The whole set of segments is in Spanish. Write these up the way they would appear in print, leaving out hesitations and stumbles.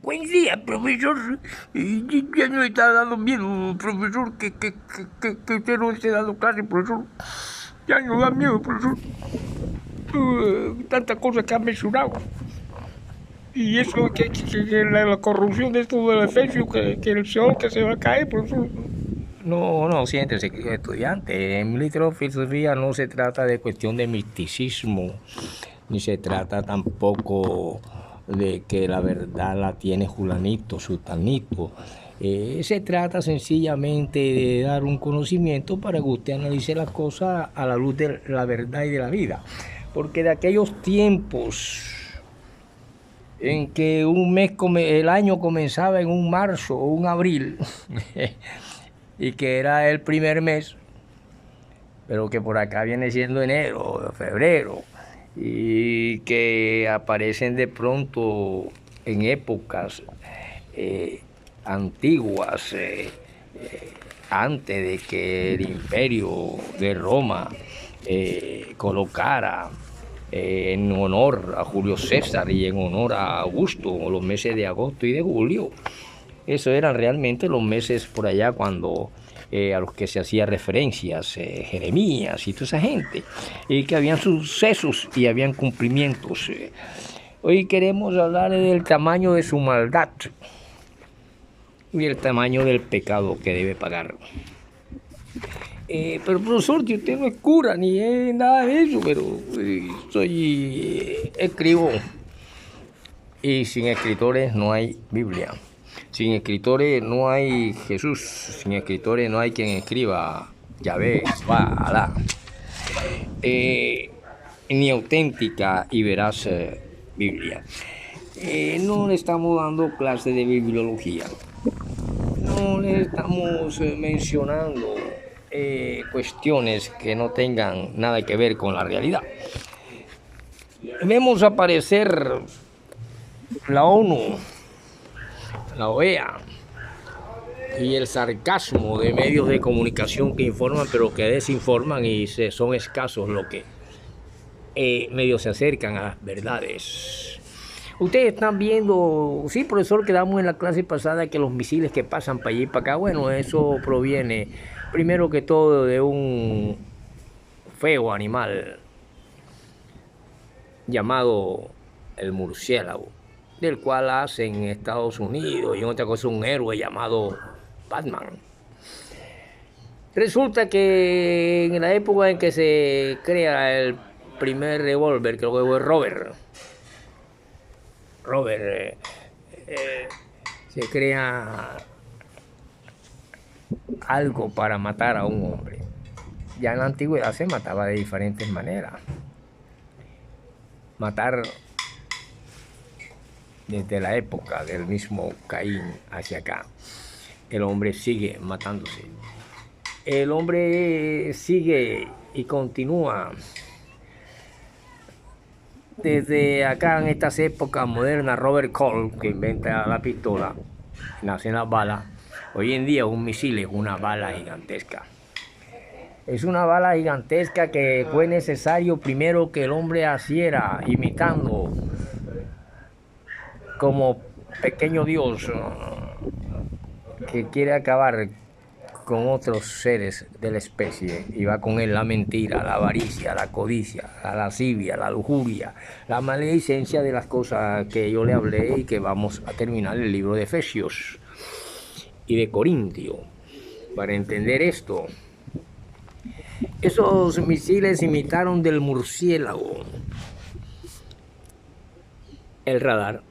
delincuencia, profesor. Ya no está dando miedo, profesor, que usted no esté dando clase, profesor. Ya no da miedo, profesor. Tantas cosas que han mencionado. Y eso, que la corrupción de esto del efecto, que el sol que se va a caer, profesor. No, no, siéntese, estudiante. En mi litro de filosofía no se trata de cuestión de misticismo, ni se trata tampoco de que la verdad la tiene Julanito, Sultanito. Se trata sencillamente de dar un conocimiento para que usted analice las cosas a la luz de la verdad y de la vida. Porque de aquellos tiempos en que el año comenzaba en un marzo o un abril, y que era el primer mes, pero que por acá viene siendo enero, febrero, y que aparecen de pronto en épocas antiguas, antes de que el imperio de Roma colocara en honor a Julio César y en honor a Augusto los meses de agosto y de julio. Eso eran realmente los meses por allá cuando a los que se hacía referencias, Jeremías y toda esa gente, y que habían sucesos y habían cumplimientos. Hoy queremos hablar del tamaño de su maldad y el tamaño del pecado que debe pagar. Pero profesor, que usted no es cura ni es nada de eso, pero escribo, y sin escritores no hay Biblia. Sin escritores no hay Jesús, sin escritores no hay quien escriba Yahvé, Alá, ni auténtica y veraz Biblia. No le estamos dando clases de bibliología, no le estamos mencionando cuestiones que no tengan nada que ver con la realidad. Vemos aparecer la ONU, la OEA y el sarcasmo de medios de comunicación que informan pero que desinforman, y son escasos los que medio se acercan a las verdades. Ustedes están viendo, sí, profesor, quedamos en la clase pasada que los misiles que pasan para allí y para acá, bueno, eso proviene primero que todo de un feo animal llamado el murciélago, del cual hacen en Estados Unidos y en otra cosa un héroe llamado Batman. Resulta que en la época en que se crea el primer revólver, creo que fue Robert, se crea algo para matar a un hombre. Ya en la antigüedad se mataba de diferentes maneras. Matar desde la época del mismo Caín hacia acá. El hombre sigue matándose. El hombre sigue y continúa. Desde acá en estas épocas modernas, Robert Colt, que inventa la pistola, nace en las balas. Hoy en día un misil es una bala gigantesca. Es una bala gigantesca que fue necesario primero que el hombre hiciera, imitando como pequeño Dios que quiere acabar con otros seres de la especie, y va con él la mentira, la avaricia, la codicia, la lascivia, la lujuria, la maledicencia de las cosas que yo le hablé y que vamos a terminar el libro de Efesios y de Corintio. Para entender esto, esos misiles imitaron del murciélago el radar,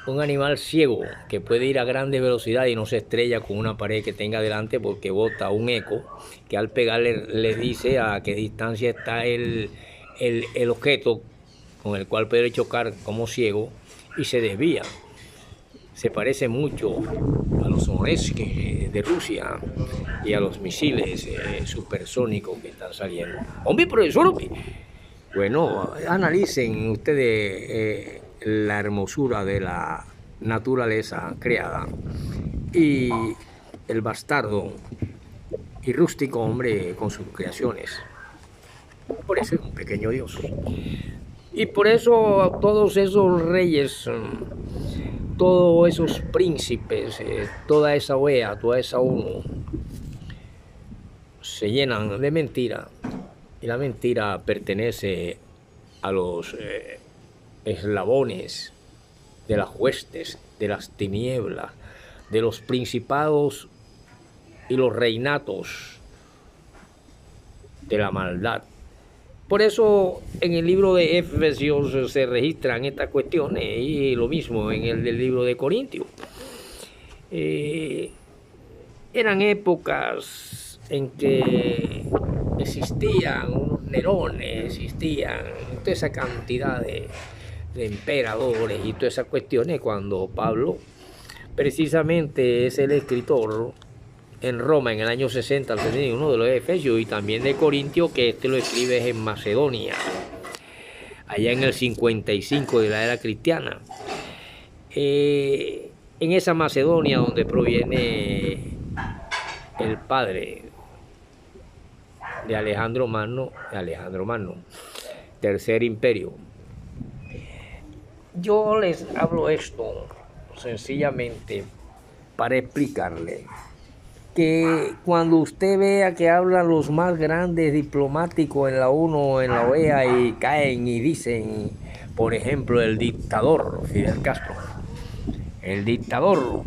un animal ciego que puede ir a grande velocidad y no se estrella con una pared que tenga delante, porque bota un eco que al pegarle le dice a qué distancia está el objeto con el cual puede chocar como ciego, y se desvía. Se parece mucho a los Soresky de Rusia y a los misiles supersónicos que están saliendo. Hombre, profesor, bueno, analicen ustedes la hermosura de la naturaleza creada y el bastardo y rústico hombre con sus creaciones. Por eso es un pequeño Dios. Y por eso todos esos reyes todos esos príncipes, toda esa OEA, toda esa ONU, se llenan de mentira, y la mentira pertenece a los eslabones de las huestes, de las tinieblas, de los principados y los reinatos de la maldad. Por eso en el libro de Efesios se registran estas cuestiones, y lo mismo en el del libro de Corintios. Eran épocas en que existían unos Nerones, existían toda esa cantidad de emperadores y todas esas cuestiones, cuando Pablo precisamente es el escritor en Roma en el año 60 al 61 de los Efesios, y también de Corintios, que lo escribe en Macedonia, allá en el 55 de la era cristiana. En esa Macedonia donde proviene el padre de Alejandro Magno, Tercer Imperio. Yo les hablo esto sencillamente para explicarle que cuando usted vea que hablan los más grandes diplomáticos en la ONU o en la OEA y caen y dicen, por ejemplo, el dictador Fidel Castro, el dictador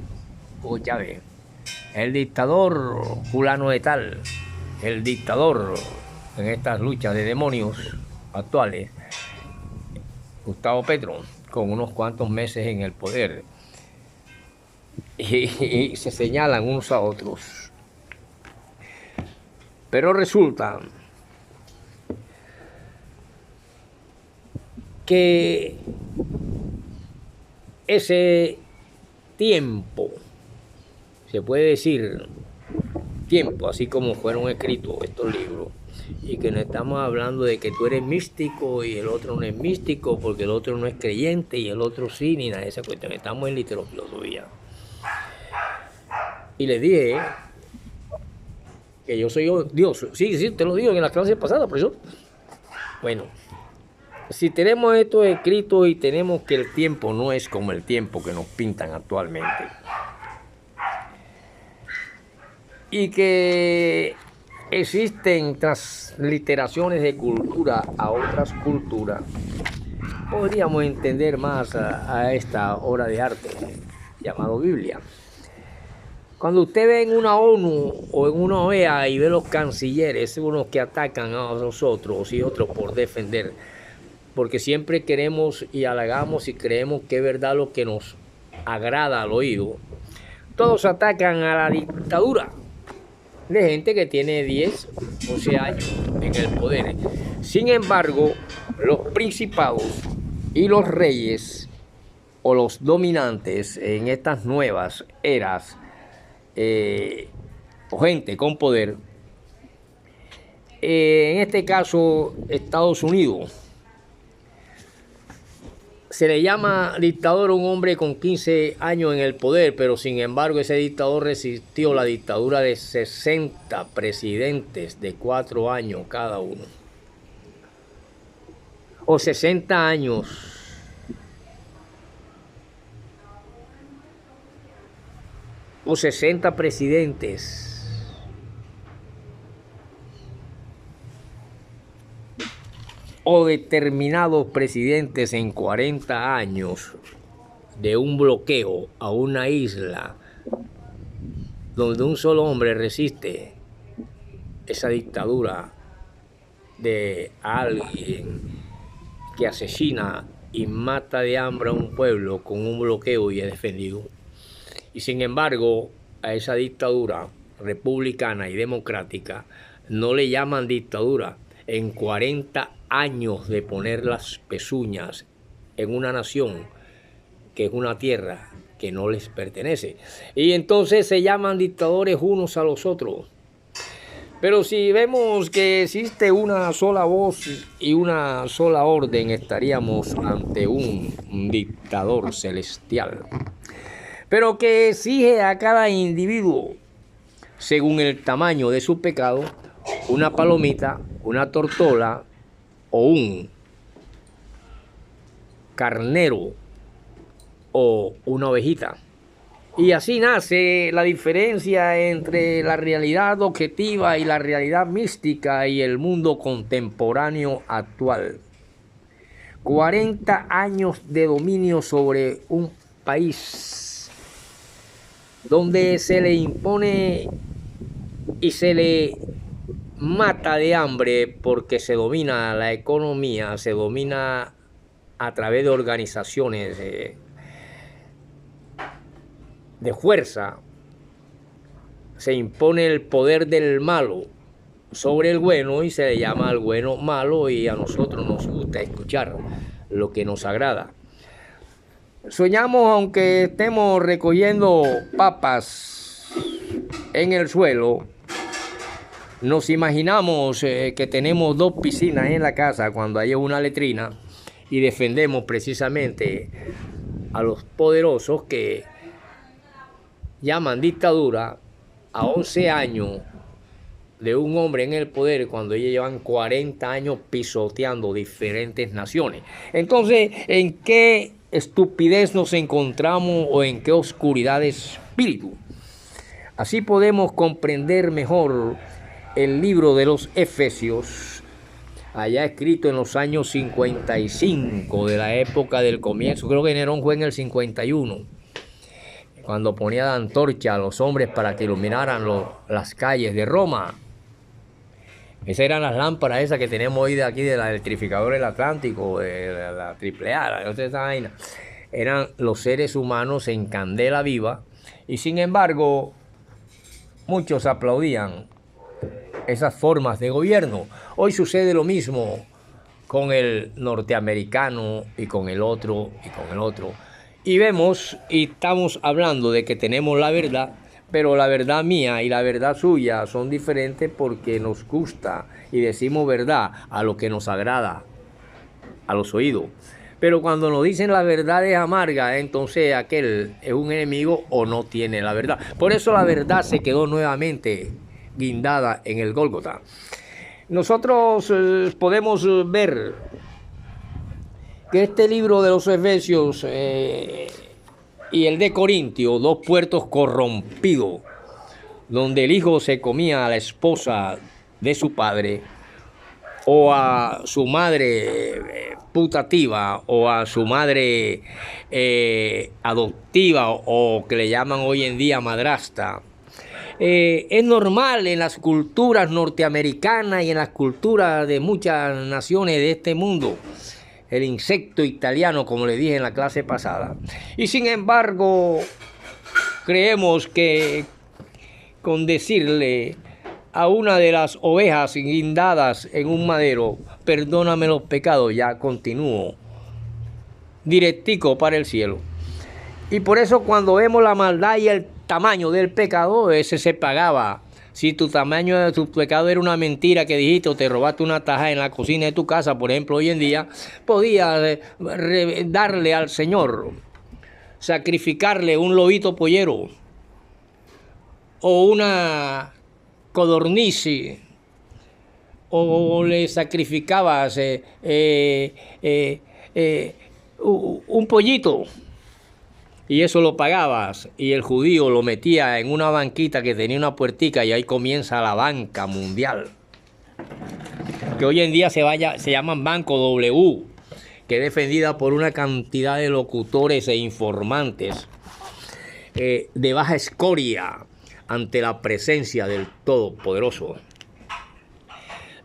Hugo Chávez, el dictador fulano de tal, el dictador en estas luchas de demonios actuales, Gustavo Petro, con unos cuantos meses en el poder, y se señalan unos a otros. Pero resulta que ese tiempo, se puede decir tiempo, así como fueron escritos estos libros, y que no estamos hablando de que tú eres místico y el otro no es místico, porque el otro no es creyente y el otro sí, ni nada de esa cuestión. Estamos en literofilosofía. Y les dije que yo soy Dios. Sí, te lo digo en la clase pasada, profesor. Bueno, si tenemos esto escrito y tenemos que el tiempo no es como el tiempo que nos pintan actualmente, y que existen transliteraciones de cultura a otras culturas, podríamos entender más a esta obra de arte llamado Biblia. Cuando usted ve en una ONU o en una OEA y ve los cancilleres, unos que atacan a nosotros y otros por defender, porque siempre queremos y halagamos y creemos que es verdad lo que nos agrada al oído, todos atacan a la dictadura de gente que tiene 10, 11 años en el poder. Sin embargo, los principados y los reyes o los dominantes en estas nuevas eras, o gente con poder, en este caso Estados Unidos, se le llama dictador a un hombre con 15 años en el poder, pero sin embargo ese dictador resistió la dictadura de 60 presidentes de 4 años cada uno, o 60 años. O 60 presidentes. O determinados presidentes en 40 años de un bloqueo a una isla donde un solo hombre resiste esa dictadura de alguien que asesina y mata de hambre a un pueblo con un bloqueo y es defendido. Y sin embargo, a esa dictadura republicana y democrática no le llaman dictadura. En 40 años de poner las pezuñas en una nación que es una tierra que no les pertenece. Y entonces se llaman dictadores unos a los otros. Pero si vemos que existe una sola voz y una sola orden, estaríamos ante un dictador celestial, pero que exige a cada individuo, según el tamaño de su pecado, una palomita, una tortola o un carnero o una ovejita. Y así nace la diferencia entre la realidad objetiva y la realidad mística y el mundo contemporáneo actual. 40 años de dominio sobre un país donde se le impone y se le mata de hambre porque se domina la economía, se domina a través de organizaciones de fuerza, se impone el poder del malo sobre el bueno y se le llama al bueno malo, y a nosotros nos gusta escuchar lo que nos agrada. Soñamos, aunque estemos recogiendo papas en el suelo, nos imaginamos que tenemos 2 piscinas en la casa cuando hay una letrina, y defendemos precisamente a los poderosos que llaman dictadura a 11 años de un hombre en el poder cuando ellos llevan 40 años pisoteando diferentes naciones. Entonces, ¿en qué estupidez nos encontramos o en qué oscuridad de espíritu? Así podemos comprender mejor el libro de los Efesios, allá escrito en los años 55 de la época del comienzo. Creo que Nerón fue en el 51, cuando ponía de antorcha a los hombres para que iluminaran las calles de Roma. Esas eran las lámparas esas que tenemos hoy de aquí, de la electrificadora del Atlántico, de la AAA, no sé, esa vaina. Eran los seres humanos en candela viva, y sin embargo muchos aplaudían esas formas de gobierno. Hoy sucede lo mismo con el norteamericano y con el otro y con el otro. Y vemos y estamos hablando de que tenemos la verdad, pero la verdad mía y la verdad suya son diferentes porque nos gusta y decimos verdad a lo que nos agrada a los oídos. Pero cuando nos dicen la verdad es amarga, entonces aquel es un enemigo o no tiene la verdad. Por eso la verdad se quedó nuevamente guindada en el Gólgota. Nosotros podemos ver que este libro de los Efesios y el de Corintios, 2 puertos corrompidos, donde el hijo se comía a la esposa de su padre, o a su madre putativa, o a su madre adoptiva, o que le llaman hoy en día madrastra. Es normal en las culturas norteamericanas y en las culturas de muchas naciones de este mundo. El insecto italiano, como le dije en la clase pasada. Y sin embargo, creemos que con decirle a una de las ovejas guindadas en un madero, perdóname los pecados, ya continúo directico para el cielo. Y por eso cuando vemos la maldad y el tamaño del pecado, ese se pagaba. Si tu tamaño de tu pecado era una mentira que dijiste o te robaste una taja en la cocina de tu casa, por ejemplo, hoy en día, podías darle al Señor, sacrificarle un lobito pollero o una codorniz, o le sacrificabas un pollito. Y eso lo pagabas, y el judío lo metía en una banquita que tenía una puertica, y ahí comienza la banca mundial, que hoy en día se llaman Banco W, que es defendida por una cantidad de locutores e informantes de baja escoria ante la presencia del Todopoderoso.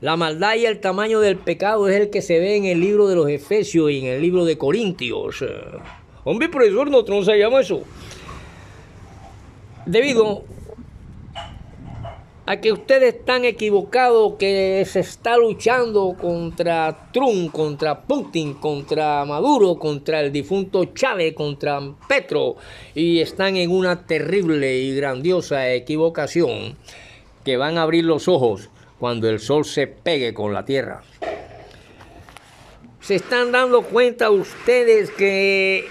La maldad y el tamaño del pecado es el que se ve en el libro de los Efesios y en el libro de Corintios. Hombre, profesor, nosotros no sabíamos eso. Debido a que ustedes están equivocados, que se está luchando contra Trump, contra Putin, contra Maduro, contra el difunto Chávez, contra Petro, y están en una terrible y grandiosa equivocación, que van a abrir los ojos cuando el sol se pegue con la tierra. ¿Se están dando cuenta ustedes que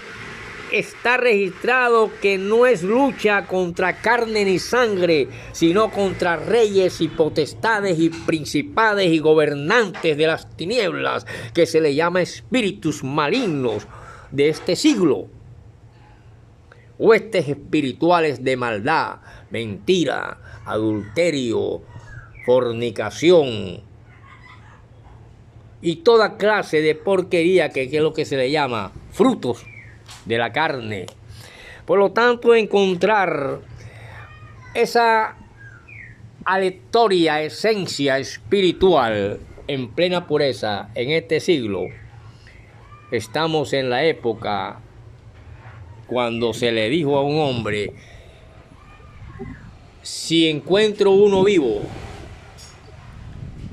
está registrado que no es lucha contra carne ni sangre, sino contra reyes y potestades y principales y gobernantes de las tinieblas, que se le llama espíritus malignos de este siglo? huestes espirituales de maldad, mentira, adulterio, fornicación y toda clase de porquería que es lo que se le llama frutos de la carne. Por lo tanto, encontrar esa aleatoria esencia espiritual en plena pureza en este siglo, estamos en la época cuando se le dijo a un hombre: si encuentro uno vivo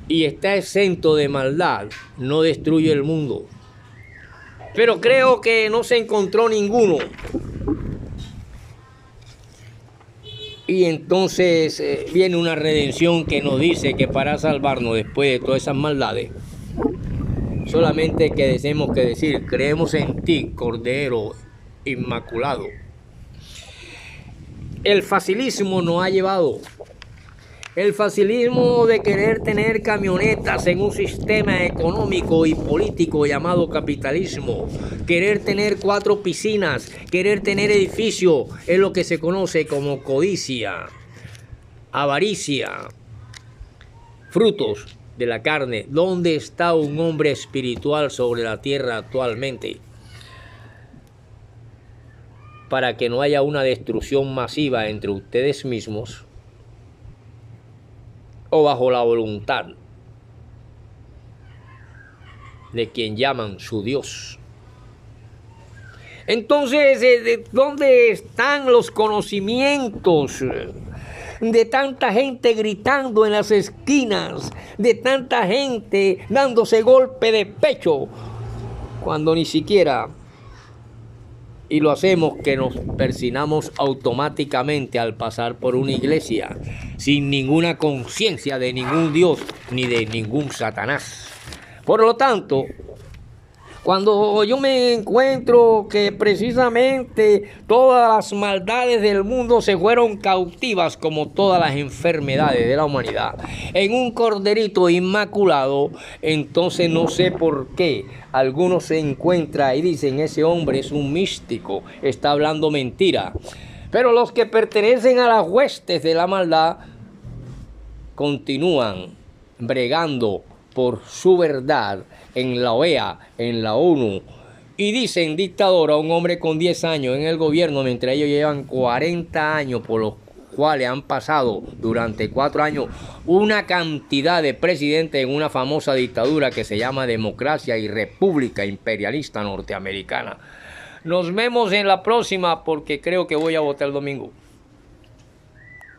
y está exento de maldad, no destruye el mundo. Pero creo que no se encontró ninguno. Y entonces viene una redención que nos dice que para salvarnos después de todas esas maldades, solamente que tenemos que decir: creemos en ti, Cordero Inmaculado. El facilismo nos ha llevado. El facilismo de querer tener camionetas en un sistema económico y político llamado capitalismo, querer tener 4 piscinas, querer tener edificios, es lo que se conoce como codicia, avaricia, frutos de la carne. ¿Dónde está un hombre espiritual sobre la tierra actualmente? Para que no haya una destrucción masiva entre ustedes mismos o bajo la voluntad de quien llaman su Dios. Entonces, ¿dónde están los conocimientos de tanta gente gritando en las esquinas, de tanta gente dándose golpe de pecho, cuando ni siquiera, y lo hacemos que nos persinamos automáticamente al pasar por una iglesia, sin ninguna conciencia de ningún Dios ni de ningún Satanás? Por lo tanto, cuando yo me encuentro que precisamente todas las maldades del mundo se fueron cautivas, como todas las enfermedades de la humanidad, en un corderito inmaculado, entonces no sé por qué algunos se encuentran y dicen: ese hombre es un místico, está hablando mentira. Pero los que pertenecen a las huestes de la maldad continúan bregando por su verdad en la OEA, en la ONU, y dicen dictador a un hombre con 10 años en el gobierno, mientras ellos llevan 40 años, por los cuales han pasado durante 4 años una cantidad de presidentes en una famosa dictadura que se llama democracia y república imperialista norteamericana. Nos vemos en la próxima, porque creo que voy a votar el domingo.